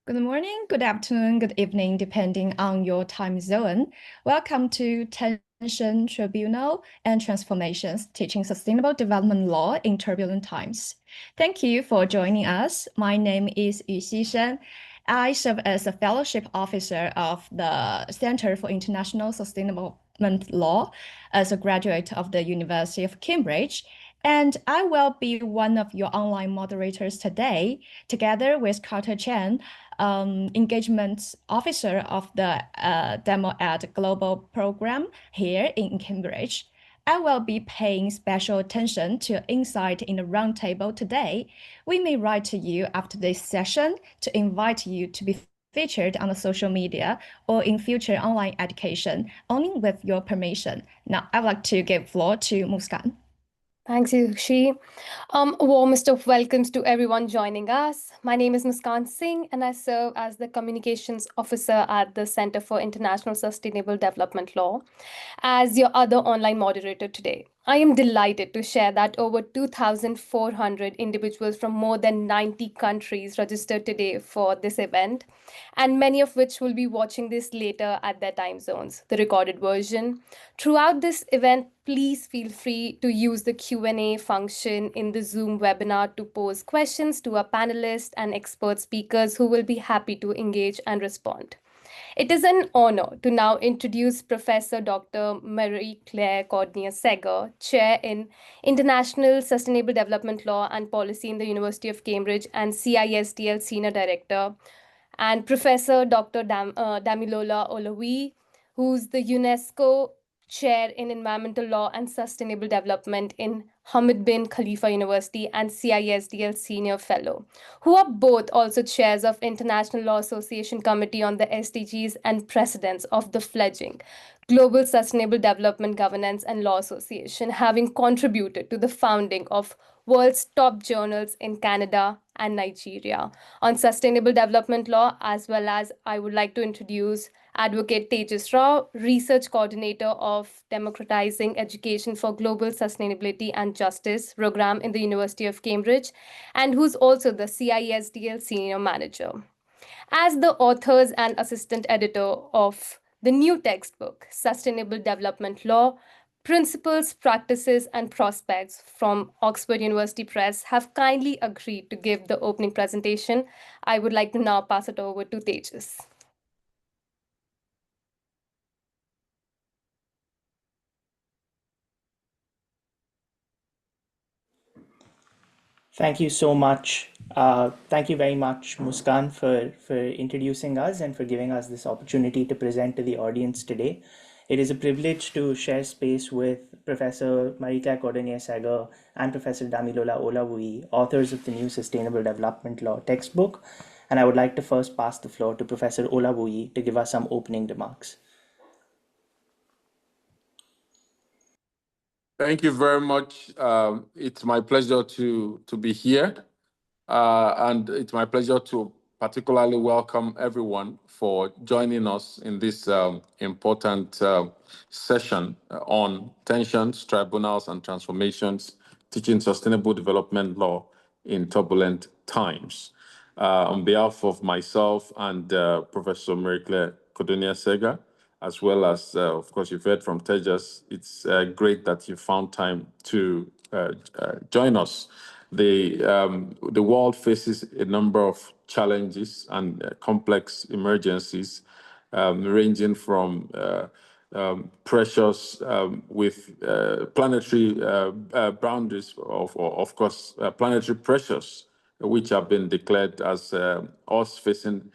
Good morning, good afternoon, good evening, depending on your time zone. Welcome to Tension, Tribunal, and Transformations, Teaching Sustainable Development Law in Turbulent Times. Thank you for joining us. My name is Yu Xishan. I serve as a fellowship officer of the Center for International Sustainable Law as a graduate of the University of Cambridge. And I will be one of your online moderators today, together with Carter Chen, engagement officer of the DemEd Global Program here in Cambridge. I will be paying special attention to insight in the roundtable today. We may write to you after this session to invite you to be featured on the social media or in future online education, only with your permission. Now, I would like to give floor to Muskan. Thanks, Yushi. Warmest of welcomes to everyone joining us. My name is Muskan Singh, and I serve as the Communications Officer at the Center for International Sustainable Development Law as your other online moderator today. I am delighted to share that over 2,400 individuals from more than 90 countries registered today for this event, and many of which will be watching this later at their time zones, the recorded version. Throughout this event, please feel free to use the Q&A function in the Zoom webinar to pose questions to our panelists and expert speakers who will be happy to engage and respond. It is an honor to now introduce Professor Dr. Marie-Claire Cordonier Segger, Chair in International Sustainable Development Law and Policy in the University of Cambridge and CISDL Senior Director, and Professor Dr. Damilola Olawuyi, who's the UNESCO Chair in Environmental Law and Sustainable Development in Hamad bin Khalifa University and CISDL Senior Fellow, who are both also chairs of International Law Association Committee on the SDGs and presidents of the fledgling Global Sustainable Development Governance and Law Association, having contributed to the founding of world's top journals in Canada and Nigeria on sustainable development law, as well as I would like to introduce Advocate Tejas, Research Coordinator of Democratizing Education for Global Sustainability and Justice program in the University of Cambridge, and who's also the CISDL Senior Manager. As the authors and assistant editor of the new textbook, Sustainable Development Law, Principles, Practices, and Prospects from Oxford University Press have kindly agreed to give the opening presentation. I would like to now pass it over to Tejas. Thank you so much. Thank you very much, Muskan, for introducing us and for giving us this opportunity to present to the audience today. It is a privilege to share space with Professor Marie-Claire Cordonier Segger and Professor Damilola Olawuyi, authors of the new Sustainable Development Law textbook. And I would like to first pass the floor to Professor Olawuyi to give us some opening remarks. Thank you very much. It's my pleasure to be here. And it's my pleasure to particularly welcome everyone for joining us in this important session on tensions, tribunals, and transformations, teaching sustainable development law in turbulent times. On behalf of myself and Professor Marie-Claire Cordonier Segger, as well as, of course, you've heard from Tejas, it's great that you found time to join us. The world faces a number of challenges and complex emergencies, ranging from pressures with planetary boundaries, of course, planetary pressures, which have been declared as us facing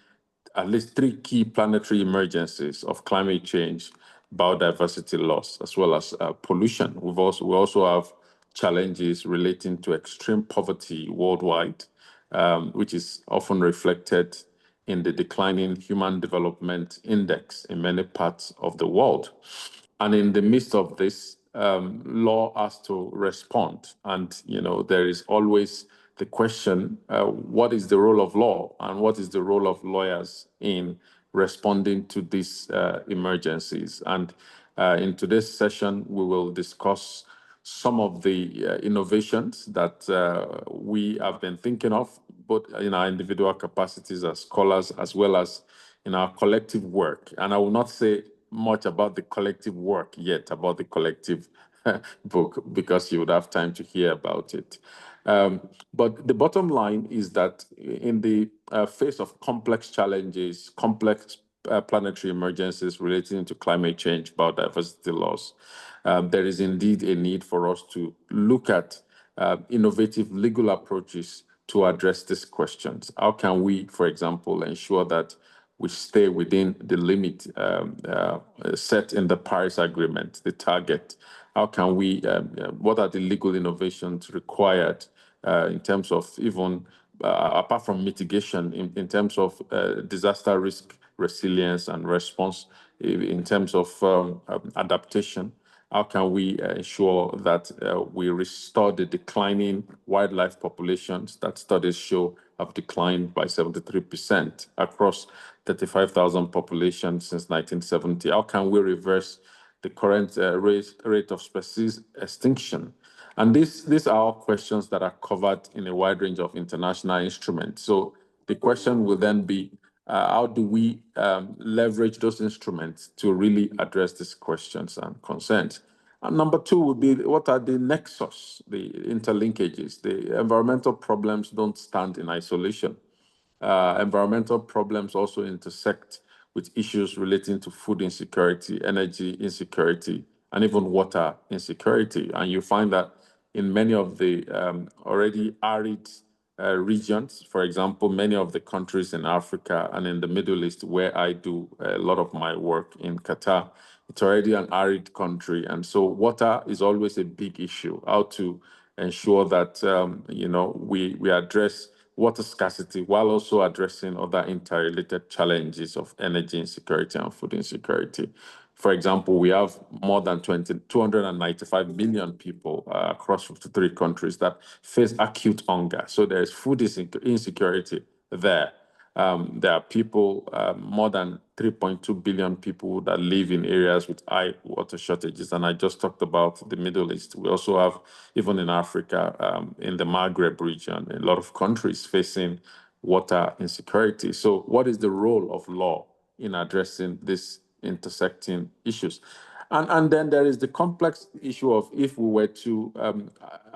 at least three key planetary emergencies of climate change, biodiversity loss, as well as pollution. We also have challenges relating to extreme poverty worldwide, which is often reflected in the declining Human Development Index in many parts of the world. And in the midst of this, law has to respond. And, there is always the question, what is the role of law and what is the role of lawyers in responding to these emergencies? And in today's session, we will discuss some of the innovations that we have been thinking of, both in our individual capacities as scholars as well as in our collective work. And I will not say much about the collective work yet, about the collective book, because you would have time to hear about it. But the bottom line is that in the face of complex challenges, complex planetary emergencies relating to climate change, biodiversity loss, there is indeed a need for us to look at innovative legal approaches to address these questions. How can we, for example, ensure that we stay within the limit set in the Paris Agreement, the target? How can we, what are the legal innovations required in terms of even, apart from mitigation, in terms of disaster risk resilience and response, in terms of adaptation? How can we ensure that we restore the declining wildlife populations that studies show have declined by 73% across 35,000 populations since 1970? How can we reverse the current rate of species extinction? And these are all questions that are covered in a wide range of international instruments. So the question will then be, how do we leverage those instruments to really address these questions and concerns? And number two would be, what are the nexus, the interlinkages? The environmental problems don't stand in isolation. Environmental problems also intersect with issues relating to food insecurity, energy insecurity, and even water insecurity. And you find that in many of the already arid regions, for example, many of the countries in Africa and in the Middle East, where I do a lot of my work in Qatar, it's already an arid country. And so water is always a big issue, how to ensure that, we address water scarcity while also addressing other interrelated challenges of energy insecurity and food insecurity. For example, we have more than 295 million people across 53 countries that face acute hunger. So there is food insecurity there. There are people, more than 3.2 billion people that live in areas with high water shortages. And I just talked about the Middle East. We also have, even in Africa, in the Maghreb region, a lot of countries facing water insecurity. So what is the role of law in addressing these intersecting issues? And then there is the complex issue of, if we were to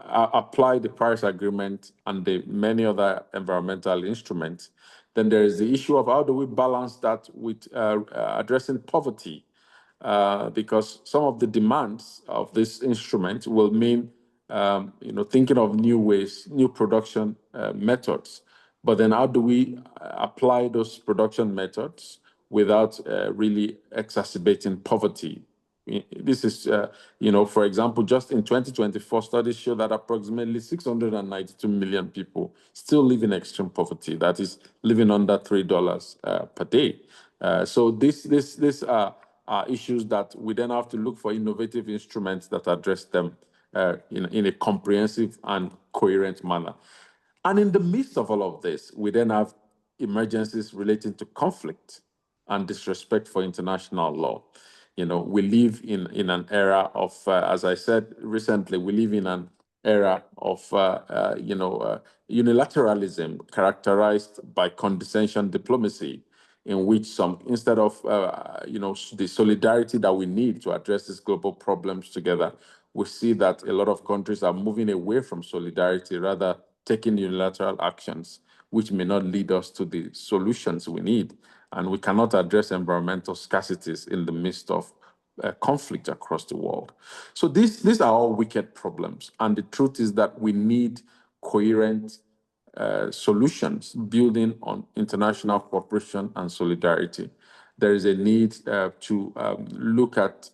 apply the Paris Agreement and the many other environmental instruments, then there is the issue of how do we balance that with addressing poverty? Because some of the demands of this instrument will mean, thinking of new ways, new production methods. But then how do we apply those production methods without really exacerbating poverty? This is, for example, just in 2024, studies show that approximately 692 million people still live in extreme poverty, that is, living under $3 per day. So these are issues that we then have to look for innovative instruments that address them in a comprehensive and coherent manner. And in the midst of all of this, we then have emergencies relating to conflict and disrespect for international law. We live in an era of, as I said recently, we live in an era of, unilateralism characterized by condescension diplomacy, in which instead of, the solidarity that we need to address these global problems together, we see that a lot of countries are moving away from solidarity, rather taking unilateral actions, which may not lead us to the solutions we need. And we cannot address environmental scarcities in the midst of conflict across the world. So these are all wicked problems. And the truth is that we need coherent solutions building on international cooperation and solidarity. There is a need to look at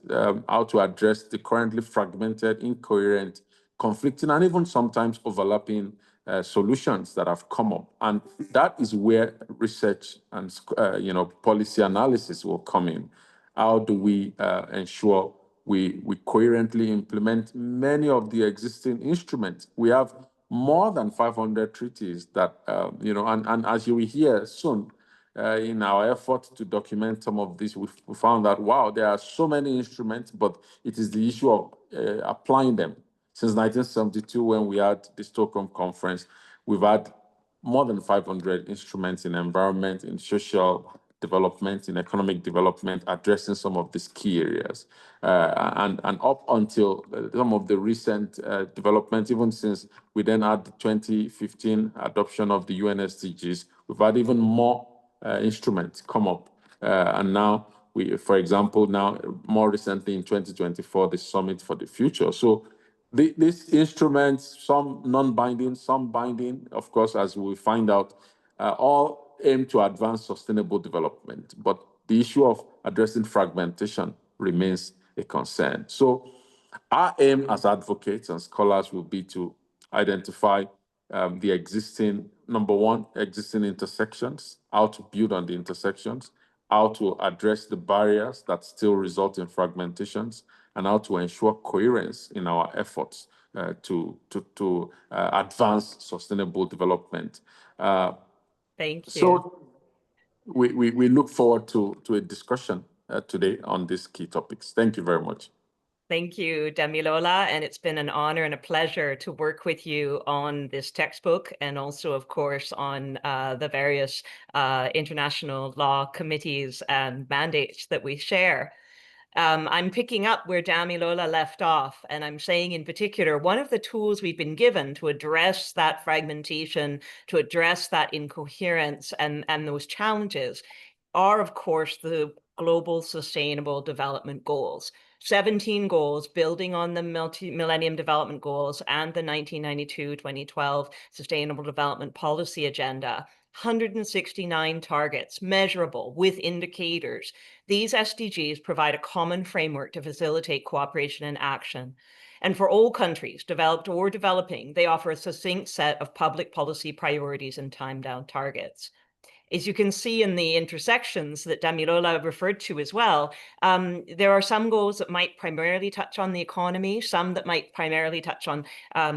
how to address the currently fragmented, incoherent, conflicting, and even sometimes overlapping solutions that have come up. And that is where research and policy analysis will come in. How do we ensure we coherently implement many of the existing instruments? We have more than 500 treaties that, and as you will hear soon, in our effort to document some of this, we found that, wow, there are so many instruments, but it is the issue of applying them. Since 1972, when we had the Stockholm Conference, we've had more than 500 instruments in environment, in social development, in economic development, addressing some of these key areas. And up until some of the recent developments, even since we then had the 2015 adoption of the UN SDGs, we've had even more instruments come up. And now, for example, more recently in 2024, the Summit for the Future. So these instruments, some non-binding, some binding, of course, as we find out, all aim to advance sustainable development. But the issue of addressing fragmentation remains a concern. So our aim as advocates and scholars will be to identify the existing, number one, existing intersections, how to build on the intersections, how to address the barriers that still result in fragmentations, and how to ensure coherence in our efforts to advance sustainable development. Thank you. So we look forward to a discussion today on these key topics. Thank you very much. Thank you, Damilola, and it's been an honor and a pleasure to work with you on this textbook and also, of course, on the various international law committees and mandates that we share. I'm picking up where Damilola left off, and I'm saying in particular, one of the tools we've been given to address that fragmentation, to address that incoherence and those challenges are, of course, the Global Sustainable Development Goals. 17 goals building on the Millennium Development Goals and the 1992-2012 Sustainable Development Policy Agenda. 169 targets, measurable, with indicators. These SDGs provide a common framework to facilitate cooperation and action. And for all countries, developed or developing, they offer a succinct set of public policy priorities and time-bound targets. As you can see in the intersections that Damilola referred to as well, there are some goals that might primarily touch on the economy, some that might primarily touch on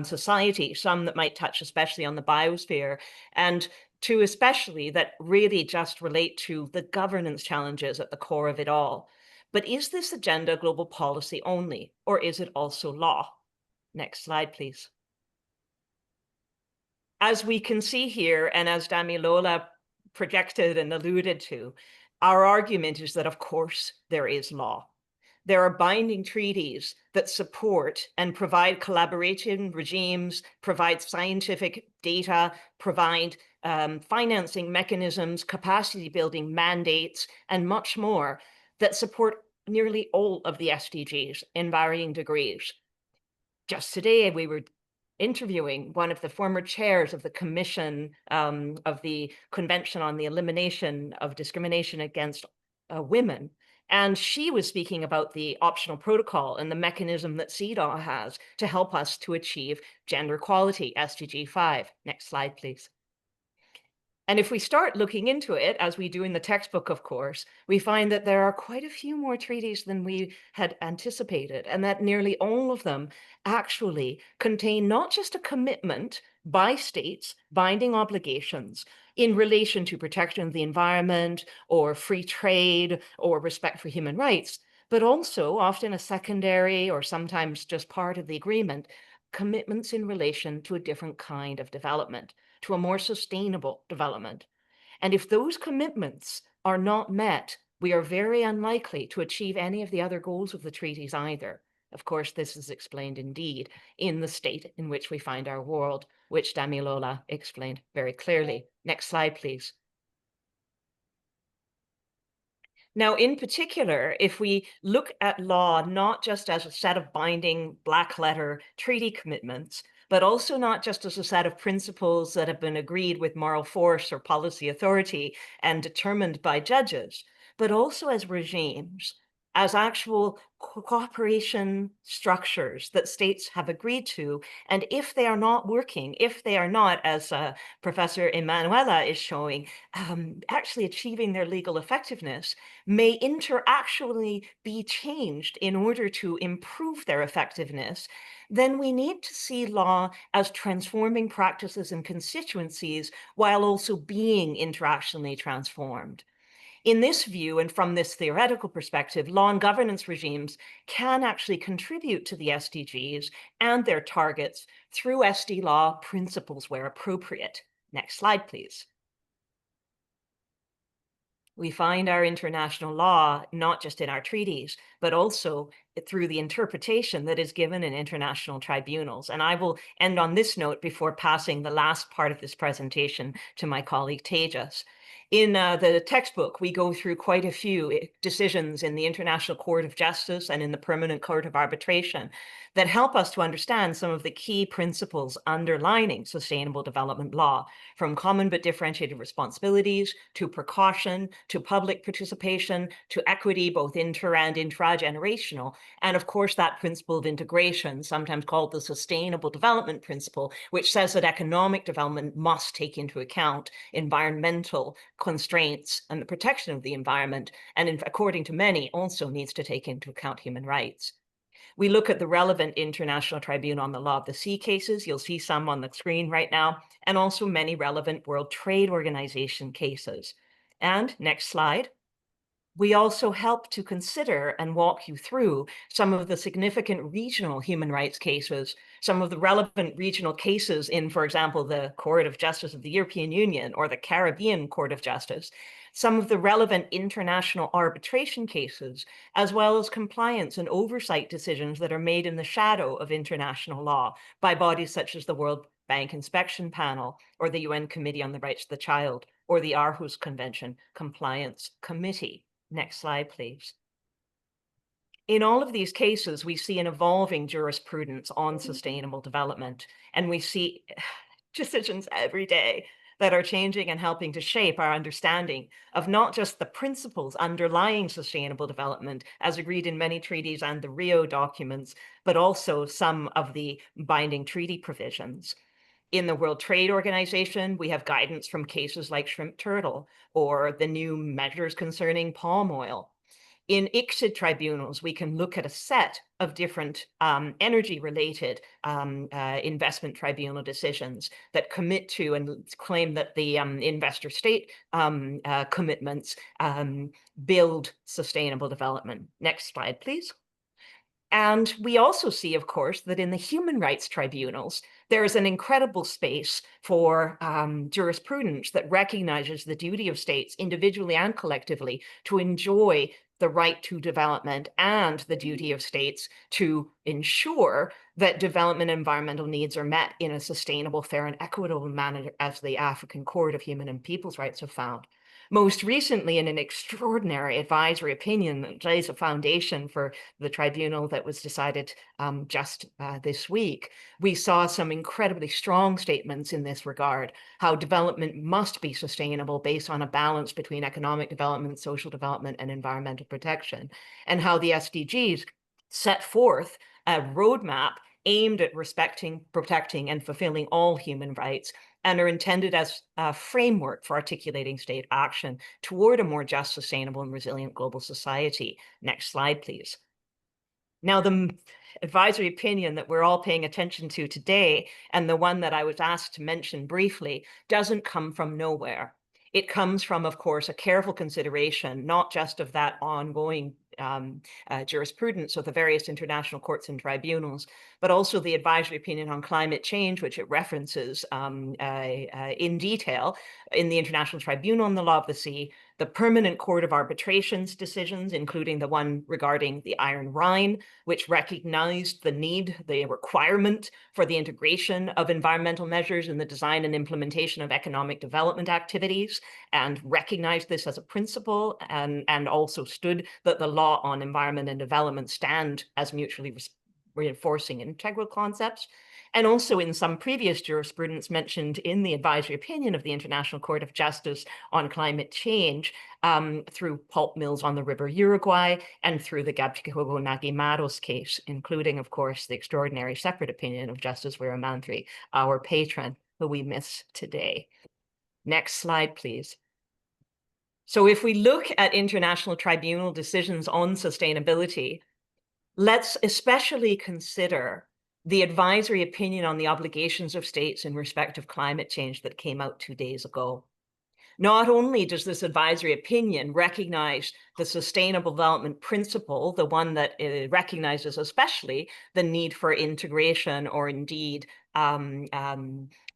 society, some that might touch especially on the biosphere, and two especially that really just relate to the governance challenges at the core of it all. But is this agenda global policy only, or is it also law? Next slide, please. As we can see here, and as Damilola projected and alluded to, our argument is that, of course, there is law. There are binding treaties that support and provide collaboration regimes, provide scientific data, provide financing mechanisms, capacity building mandates, and much more that support nearly all of the SDGs in varying degrees. Just today, we were interviewing one of the former chairs of the Commission of the Convention on the Elimination of Discrimination Against Women. And she was speaking about the optional protocol and the mechanism that CISDL has to help us to achieve gender equality, SDG 5. Next slide, please. And if we start looking into it, as we do in the textbook, of course, we find that there are quite a few more treaties than we had anticipated, and that nearly all of them actually contain not just a commitment by states, binding obligations in relation to protection of the environment or free trade or respect for human rights, but also often a secondary or sometimes just part of the agreement, commitments in relation to a different kind of development, to a more sustainable development. And if those commitments are not met, we are very unlikely to achieve any of the other goals of the treaties either. Of course, this is explained indeed in the state in which we find our world, which Damilola explained very clearly. Next slide, please. Now, in particular, if we look at law not just as a set of binding black letter treaty commitments, but also not just as a set of principles that have been agreed with moral force or policy authority and determined by judges, but also as regimes, as actual cooperation structures that states have agreed to. And if they are not working, if they are not, as Professor Emanuela is showing, actually achieving their legal effectiveness, may interactually be changed in order to improve their effectiveness, then we need to see law as transforming practices and constituencies while also being interactionally transformed. In this view, and from this theoretical perspective, law and governance regimes can actually contribute to the SDGs and their targets through SD law principles where appropriate. Next slide, please. We find our international law not just in our treaties, but also through the interpretation that is given in international tribunals. And I will end on this note before passing the last part of this presentation to my colleague Tejas. In the textbook, we go through quite a few decisions in the International Court of Justice and in the Permanent Court of Arbitration that help us to understand some of the key principles underlining sustainable development law, from common but differentiated responsibilities, to precaution, to public participation, to equity, both inter and intra-generational, and of course that principle of integration, sometimes called the sustainable development principle, which says that economic development must take into account environmental constraints and the protection of the environment, and according to many, also needs to take into account human rights. We look at the relevant International Tribunal on the Law of the Sea cases. You'll see some on the screen right now, and also many relevant World Trade Organization cases. And next slide. We also help to consider and walk you through some of the significant regional human rights cases, some of the relevant regional cases in, for example, the Court of Justice of the European Union or the Caribbean Court of Justice, some of the relevant international arbitration cases, as well as compliance and oversight decisions that are made in the shadow of international law by bodies such as the World Bank Inspection Panel or the UN Committee on the Rights of the Child or the Aarhus Convention Compliance Committee. Next slide, please. In all of these cases, we see an evolving jurisprudence on sustainable development, and we see decisions every day that are changing and helping to shape our understanding of not just the principles underlying sustainable development as agreed in many treaties and the Rio documents, but also some of the binding treaty provisions. In the World Trade Organization, we have guidance from cases like shrimp turtle or the new measures concerning palm oil. In ICSID tribunals, we can look at a set of different energy-related investment tribunal decisions that commit to and claim that the investor state commitments build sustainable development. Next slide, please. And we also see, of course, that in the human rights tribunals, there is an incredible space for jurisprudence that recognizes the duty of states individually and collectively to enjoy the right to development and the duty of states to ensure that development and environmental needs are met in a sustainable, fair, and equitable manner, as the African Court of Human and People's Rights have found. Most recently, in an extraordinary advisory opinion that lays a foundation for the tribunal that was decided just this week, we saw some incredibly strong statements in this regard, how development must be sustainable based on a balance between economic development, social development, and environmental protection, and how the SDGs set forth a roadmap aimed at respecting, protecting, and fulfilling all human rights, and are intended as a framework for articulating state action toward a more just, sustainable, and resilient global society. Next slide, please. Now, the advisory opinion that we're all paying attention to today, and the one that I was asked to mention briefly, doesn't come from nowhere. It comes from, of course, a careful consideration, not just of that ongoing jurisprudence of the various international courts and tribunals, but also the advisory opinion on climate change, which it references in detail in the International Tribunal on the Law of the Sea, the Permanent Court of Arbitration's decisions, including the one regarding the Iron Rhine, which recognized the need, the requirement for the integration of environmental measures in the design and implementation of economic development activities, and recognized this as a principle, and also stood that the law on environment and development stand as mutually reinforcing integral concepts. And also in some previous jurisprudence mentioned in the advisory opinion of the International Court of Justice on climate change, through pulp mills on the River Uruguay and through the Gabchicogo-Nagimaros case, including, of course, the extraordinary separate opinion of Justice Weeramanthri, our patron, who we miss today. Next slide, please. So if we look at international tribunal decisions on sustainability, let's especially consider the advisory opinion on the obligations of states in respect of climate change that came out 2 days ago. Not only does this advisory opinion recognize the Sustainable Development Principle, the one that recognizes especially the need for integration or indeed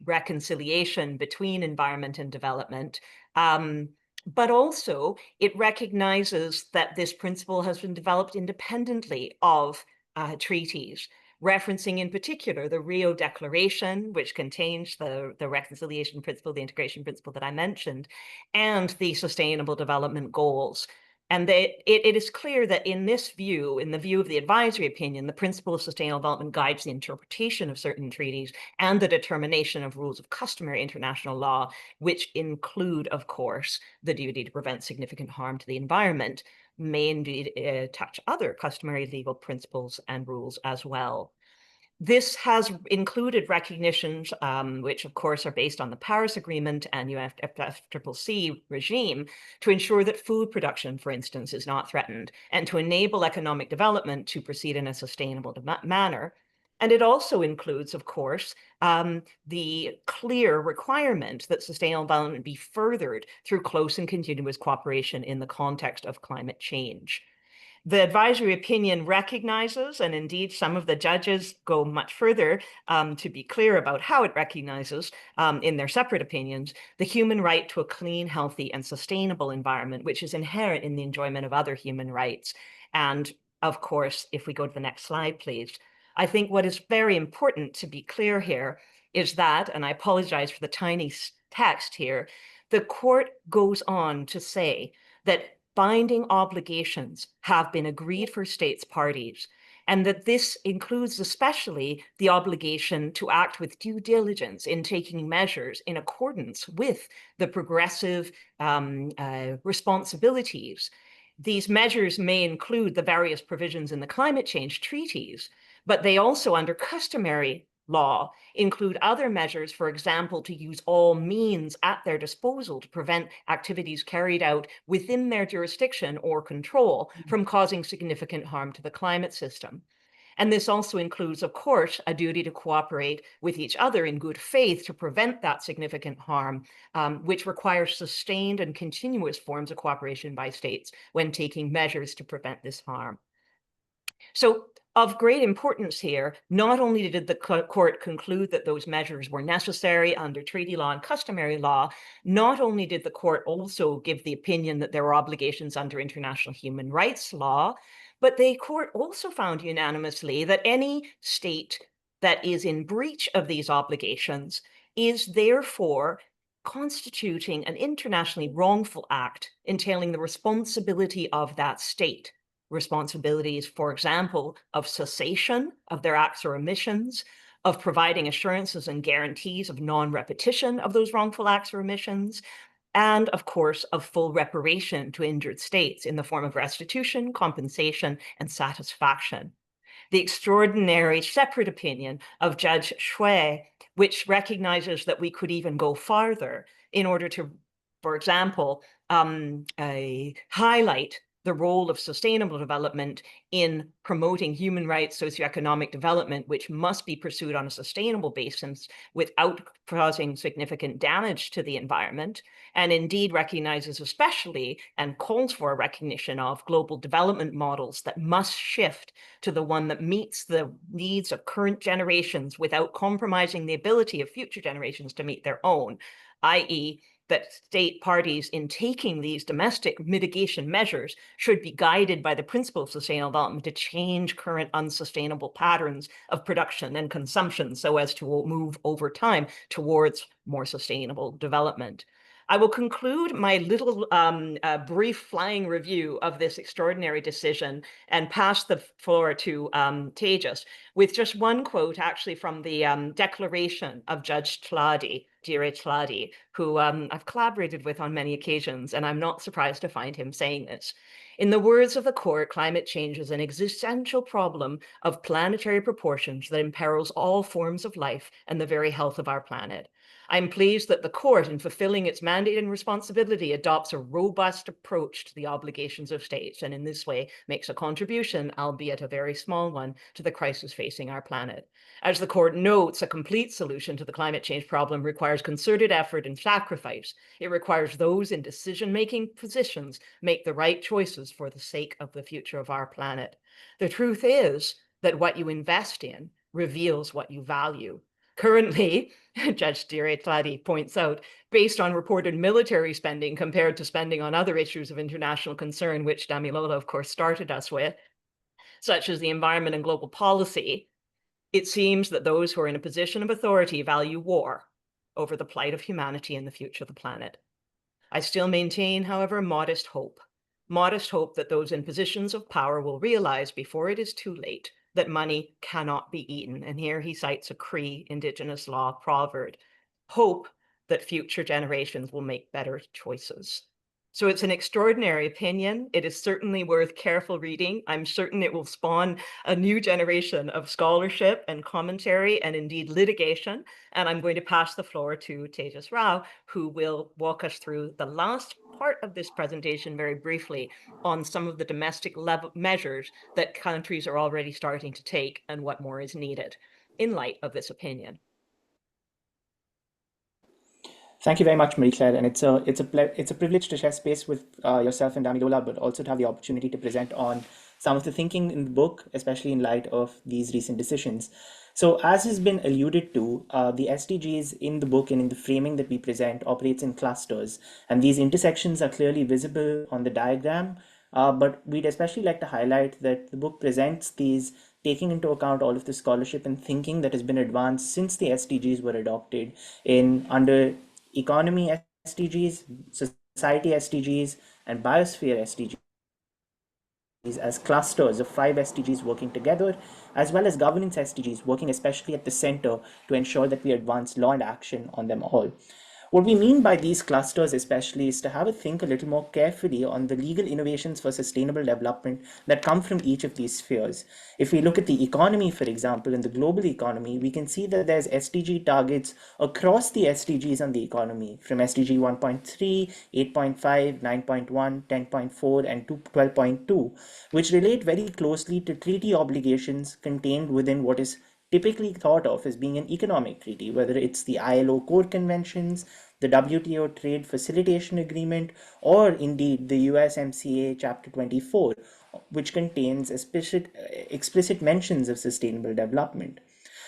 reconciliation between environment and development, but also it recognizes that this principle has been developed independently of treaties, referencing in particular the Rio Declaration, which contains the reconciliation principle, the integration principle that I mentioned, and the Sustainable Development Goals. And it is clear that in this view, in the view of the advisory opinion, the principle of sustainable development guides the interpretation of certain treaties and the determination of rules of customary international law, which include, of course, the duty to prevent significant harm to the environment, may indeed touch other customary legal principles and rules as well. This has included recognitions, which of course are based on the Paris Agreement and UNFCCC regime, to ensure that food production, for instance, is not threatened, and to enable economic development to proceed in a sustainable manner. And it also includes, of course, the clear requirement that sustainable development be furthered through close and continuous cooperation in the context of climate change. The advisory opinion recognizes, and indeed some of the judges go much further to be clear about how it recognizes in their separate opinions, the human right to a clean, healthy, and sustainable environment, which is inherent in the enjoyment of other human rights. And of course, if we go to the next slide, please, I think what is very important to be clear here is that, and I apologize for the tiny text here, the court goes on to say that binding obligations have been agreed for states parties, and that this includes especially the obligation to act with due diligence in taking measures in accordance with the progressive responsibilities. These measures may include the various provisions in the climate change treaties, but they also, under customary law, include other measures, for example, to use all means at their disposal to prevent activities carried out within their jurisdiction or control from causing significant harm to the climate system. And this also includes, of course, a duty to cooperate with each other in good faith to prevent that significant harm, which requires sustained and continuous forms of cooperation by states when taking measures to prevent this harm. So, of great importance here, not only did the court conclude that those measures were necessary under treaty law and customary law, not only did the court also give the opinion that there were obligations under international human rights law, but the court also found unanimously that any state that is in breach of these obligations is therefore constituting an internationally wrongful act entailing the responsibility of that state. Responsibilities, for example, of cessation of their acts or omissions, of providing assurances and guarantees of non-repetition of those wrongful acts or omissions, and of course, of full reparation to injured states in the form of restitution, compensation, and satisfaction. The extraordinary separate opinion of Judge Shui, which recognizes that we could even go farther in order to, for example, highlight the role of sustainable development in promoting human rights, socioeconomic development, which must be pursued on a sustainable basis without causing significant damage to the environment, and indeed recognizes especially and calls for a recognition of global development models that must shift to the one that meets the needs of current generations without compromising the ability of future generations to meet their own, i.e., that state parties in taking these domestic mitigation measures should be guided by the principle of sustainable development to change current unsustainable patterns of production and consumption so as to move over time towards more sustainable development. I will conclude my little brief flying review of this extraordinary decision and pass the floor to Tejas with just one quote actually from the declaration of Judge Tladi, Jire Tladi, who I've collaborated with on many occasions, and I'm not surprised to find him saying this. In the words of the court, climate change is an existential problem of planetary proportions that imperils all forms of life and the very health of our planet. I'm pleased that the court, in fulfilling its mandate and responsibility, adopts a robust approach to the obligations of states, and in this way makes a contribution, albeit a very small one, to the crisis facing our planet. As the Coord notes, a complete solution to the climate change problem requires concerted effort and sacrifice. It requires those in decision-making positions make the right choices for the sake of the future of our planet. The truth is that what you invest in reveals what you value. Currently, Judge Tladi points out, based on reported military spending compared to spending on other issues of international concern, which Damilola, of course, started us with, such as the environment and global policy, it seems that those who are in a position of authority value war over the plight of humanity and the future of the planet. I still maintain, however, modest hope that those in positions of power will realize before it is too late that money cannot be eaten. And here he cites a Cree Indigenous law proverb. Hope that future generations will make better choices. So it's an extraordinary opinion. It is certainly worth careful reading. I'm certain it will spawn a new generation of scholarship and commentary and indeed litigation. And I'm going to pass the floor to Tejas Rao, who will walk us through the last part of this presentation very briefly on some of the domestic level measures that countries are already starting to take and what more is needed in light of this opinion. Thank you very much, Marie-Claire, and it's a privilege to share space with yourself and Damilola, but also to have the opportunity to present on some of the thinking in the book, especially in light of these recent decisions. So, as has been alluded to, the SDGs in the book and in the framing that we present operates in clusters, and these intersections are clearly visible on the diagram. But we'd especially like to highlight that the book presents these taking into account all of the scholarship and thinking that has been advanced since the SDGs were adopted under economy SDGs, society SDGs, and biosphere SDGs as clusters of 5 SDGs working together, as well as governance SDGs working especially at the center to ensure that we advance law and action on them all. What we mean by these clusters especially is to have a think a little more carefully on the legal innovations for sustainable development that come from each of these spheres. If we look at the economy, for example, in the global economy, we can see that there's SDG targets across the SDGs on the economy, from SDG 1.3, 8.5, 9.1, 10.4, and 12.2, which relate very closely to treaty obligations contained within what is typically thought of as being an economic treaty, whether it's the ILO core conventions, the WTO trade facilitation agreement, or indeed the USMCA chapter 24, which contains explicit mentions of sustainable development.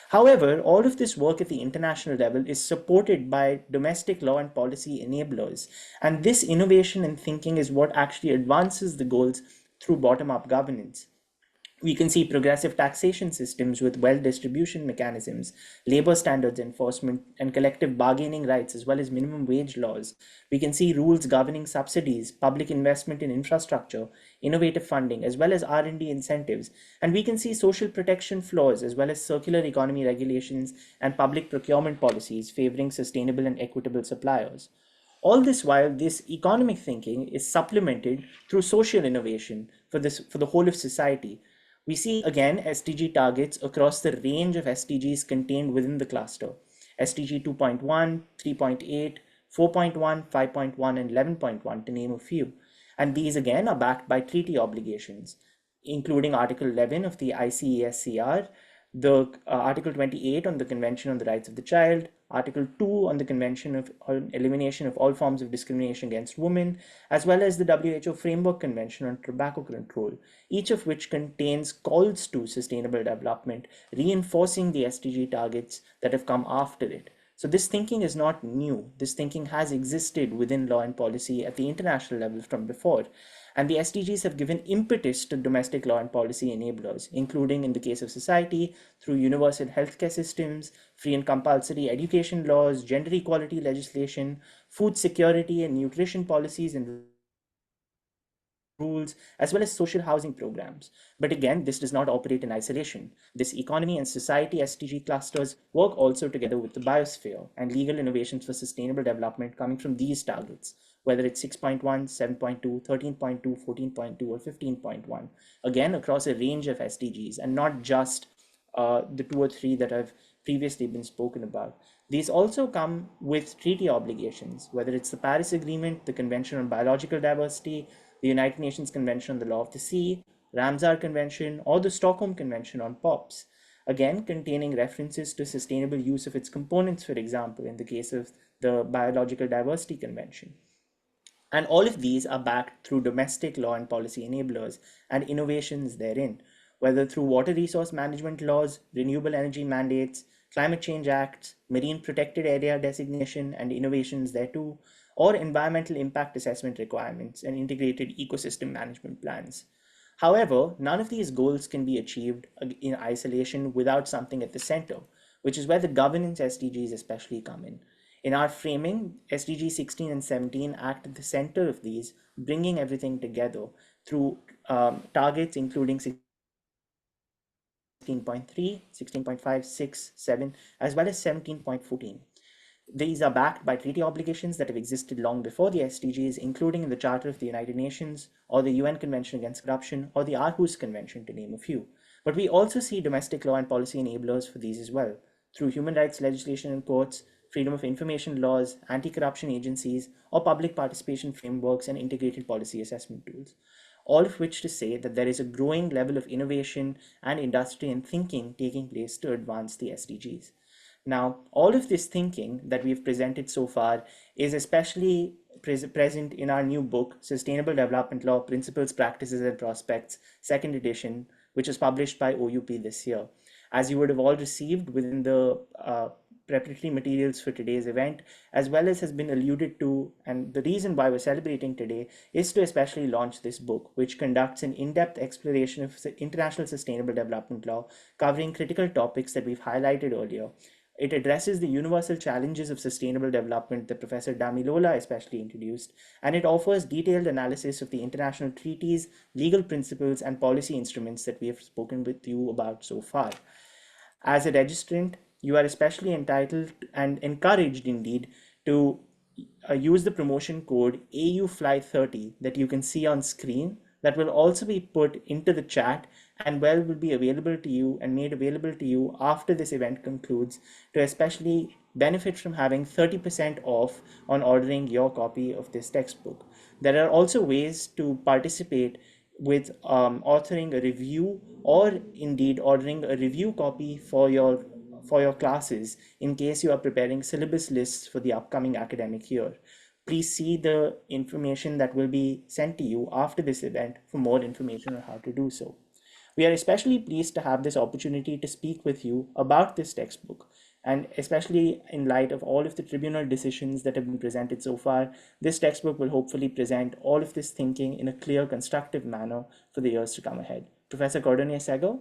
However, all of this work at the international level is supported by domestic law and policy enablers, and this innovation and thinking is what actually advances the goals through bottom-up governance. We can see progressive taxation systems with wealth distribution mechanisms, labor standards enforcement, and collective bargaining rights, as well as minimum wage laws. We can see rules governing subsidies, public investment in infrastructure, innovative funding, as well as R&D incentives. And we can see social protection floors, as well as circular economy regulations and public procurement policies favoring sustainable and equitable suppliers. All this while, this economic thinking is supplemented through social innovation for the whole of society. We see again SDG targets across the range of SDGs contained within the cluster. SDG 2.1, 3.8, 4.1, 5.1, and 11.1 to name a few. And these again are backed by treaty obligations, including Article 11 of the ICESCR, the Article 28 on the Convention on the Rights of the Child, Article 2 on the Convention on Elimination of All Forms of Discrimination Against Women, as well as the WHO Framework Convention on Tobacco Control, each of which contains calls to sustainable development, reinforcing the SDG targets that have come after it. So this thinking is not new. This thinking has existed within law and policy at the international level from before. And the SDGs have given impetus to domestic law and policy enablers, including in the case of society, through universal healthcare systems, free and compulsory education laws, gender equality legislation, food security and nutrition policies and rules, as well as social housing programs. But again, this does not operate in isolation. This economy and society SDG clusters work also together with the biosphere and legal innovations for sustainable development coming from these targets, whether it's 6.1, 7.2, 13.2, 14.2, or 15.1, again, across a range of SDGs and not just the 2 or 3 that have previously been spoken about. These also come with treaty obligations, whether it's the Paris Agreement, the Convention on Biological Diversity, the United Nations Convention on the Law of the Sea, Ramsar Convention, or the Stockholm Convention on POPs. again containing references to sustainable use of its components, for example, in the case of the Biological Diversity Convention. And all of these are backed through domestic law and policy enablers and innovations therein, whether through water resource management laws, renewable energy mandates, climate change acts, marine protected area designation and innovations thereto, or environmental impact assessment requirements and integrated ecosystem management plans. However, none of these goals can be achieved in isolation without something at the center, which is where the governance SDGs especially come in. In our framing, SDG 16 and 17 act at the center of these, bringing everything together through targets including 16.3, 16.5, 6, 7, as well as 17.14. These are backed by treaty obligations that have existed long before the SDGs, including in the Charter of the United Nations, or the UN Convention Against Corruption, or the Aarhus Convention, to name a few. But we also see domestic law and policy enablers for these as well, through human rights legislation in courts, freedom of information laws, anti-corruption agencies, or public participation frameworks and integrated policy assessment tools. All of which to say that there is a growing level of innovation and industry and thinking taking place to advance the SDGs. Now, all of this thinking that we've presented so far is especially present in our new book, Sustainable Development Law, Principles, Practices, and Prospects, second edition, which was published by OUP this year. As you would have all received within the preparatory materials for today's event, as well as has been alluded to, and the reason why we're celebrating today is to especially launch this book, which conducts an in-depth exploration of international sustainable development law, covering critical topics that we've highlighted earlier. It addresses the universal challenges of sustainable development that Professor Damilola especially introduced, and it offers detailed analysis of the international treaties, legal principles, and policy instruments that we have spoken with you about so far. As a registrant, you are especially entitled and encouraged indeed to use the promotion code AUFLY30 that you can see on screen, that will also be put into the chat and will be available to you and made available to you after this event concludes, to especially benefit from having 30% off on ordering your copy of this textbook. There are also ways to participate with authoring a review, or indeed ordering a review copy for your classes in case you are preparing syllabus lists for the upcoming academic year. Please see the information that will be sent to you after this event for more information on how to do so. We are especially pleased to have this opportunity to speak with you about this textbook, and especially in light of all of the tribunal decisions that have been presented so far, this textbook will hopefully present all of this thinking in a clear, constructive manner for the years to come ahead. Professor Cordonier Segger?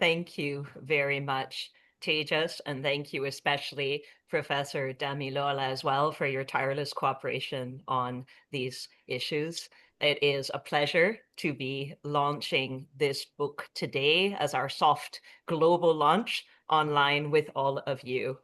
Thank you very much, Tejas, and thank you especially, Professor Damilola, as well, for your tireless cooperation on these issues. It is a pleasure to be launching this book today as our soft global launch online with all of you.